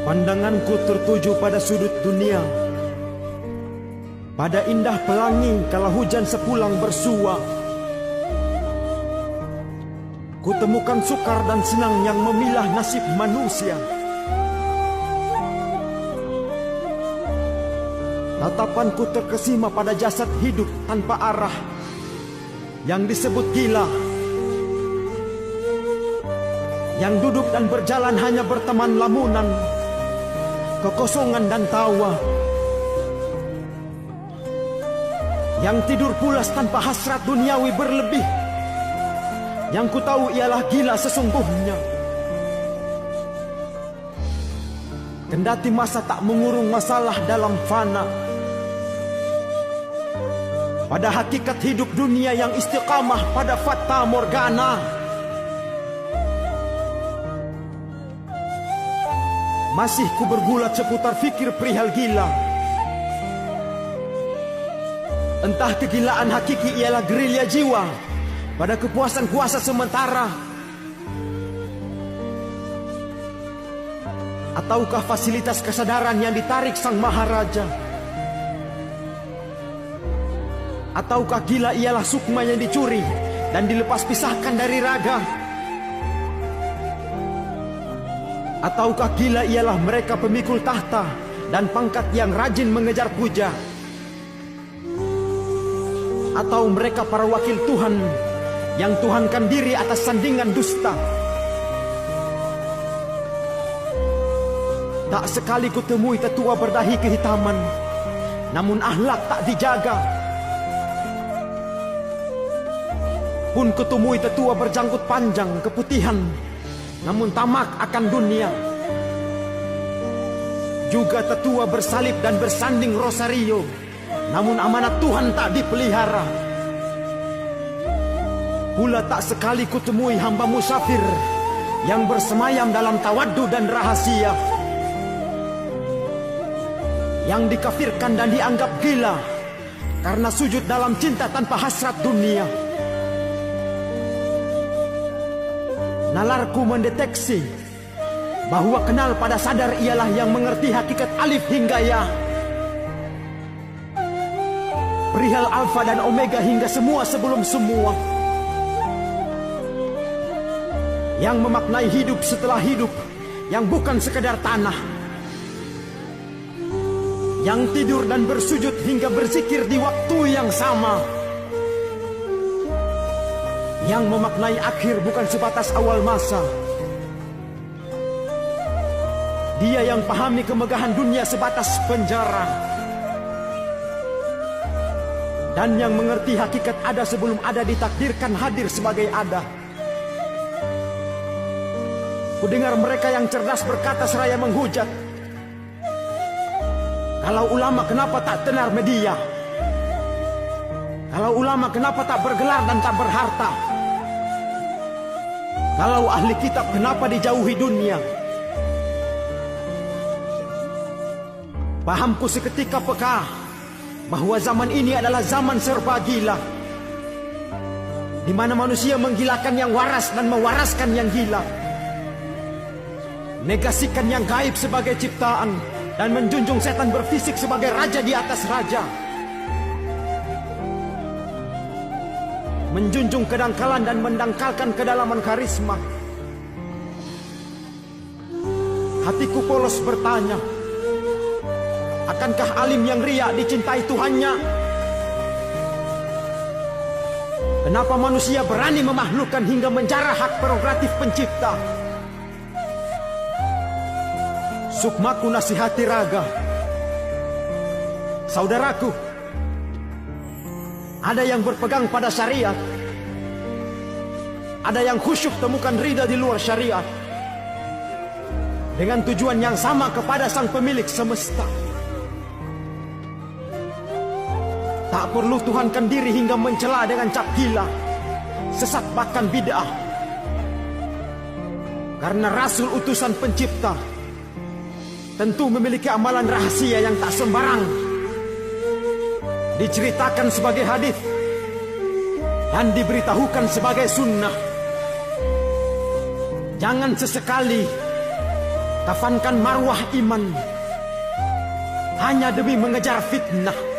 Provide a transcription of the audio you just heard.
Pandanganku tertuju pada sudut dunia, pada indah pelangi kala hujan sepulang bersua. Kutemukan sukar dan senang yang memilah nasib manusia. Tatapanku terkesima pada jasad hidup tanpa arah yang disebut gila, yang duduk dan berjalan hanya berteman lamunan, kekosongan dan tawa, yang tidur pulas tanpa hasrat duniawi berlebih. Yang ku tahu ialah gila sesungguhnya. Kendati masa tak mengurung masalah dalam fana, pada hakikat hidup dunia yang istiqamah pada fata morgana. Masih ku bergulat seputar fikir perihal gila. Entah kegilaan hakiki ialah gerilya jiwa pada kepuasan kuasa sementara, ataukah fasilitas kesadaran yang ditarik sang maharaja, ataukah gila ialah sukma yang dicuri dan dilepas pisahkan dari raga, ataukah gila ialah mereka pemikul tahta dan pangkat yang rajin mengejar puja, atau mereka para wakil Tuhan yang tuhankan diri atas sandingan dusta. Tak sekali kutemui tetua berdahi kehitaman, namun akhlak tak dijaga. Pun kutemui tetua berjanggut panjang keputihan, namun tamak akan dunia. Juga tetua bersalib dan bersanding rosario, namun amanat Tuhan tak dipelihara. Pula tak sekali kutemui hamba musafir yang bersemayam dalam tawaddu dan rahasia, yang dikafirkan dan dianggap gila karena sujud dalam cinta tanpa hasrat dunia. Nalarku mendeteksi bahwa kenal pada sadar ialah yang mengerti hakikat alif hingga ya, perihal alfa dan omega hingga semua sebelum semua, yang memaknai hidup setelah hidup, yang bukan sekedar tanah, yang tidur dan bersujud hingga berzikir di waktu yang sama, yang memaknai akhir bukan sebatas awal masa. Dia yang pahami kemegahan dunia sebatas penjara, dan yang mengerti hakikat ada sebelum ada ditakdirkan hadir sebagai ada. Kudengar mereka yang cerdas berkata seraya menghujat, kalau ulama kenapa tak tenar media? Kalau ulama kenapa tak bergelar dan tak berharta? Kalau ahli kitab kenapa dijauhi dunia? Pahamku seketika peka bahwa zaman ini adalah zaman serba gila, di mana manusia menggilakan yang waras dan mewaraskan yang gila, negasikan yang gaib sebagai ciptaan dan menjunjung setan berfisik sebagai raja di atas raja, menjunjung kedangkalan dan mendangkalkan kedalaman karisma. Hatiku polos bertanya, akankah alim yang riak dicintai Tuhannya? Kenapa manusia berani memahlukkan hingga menjarah hak prerogatif pencipta? Sukmaku nasihati raga, saudaraku, ada yang berpegang pada syariat, ada yang khusyuk temukan ridha di luar syariat, dengan tujuan yang sama kepada sang pemilik semesta. Tak perlu tuhankan diri hingga mencela dengan cap gila, sesat bahkan bid'ah. Karena Rasul utusan pencipta tentu memiliki amalan rahasia yang tak sembarang diceritakan sebagai hadis dan diberitahukan sebagai sunnah. Jangan sesekali kafankan marwah iman hanya demi mengejar fitnah.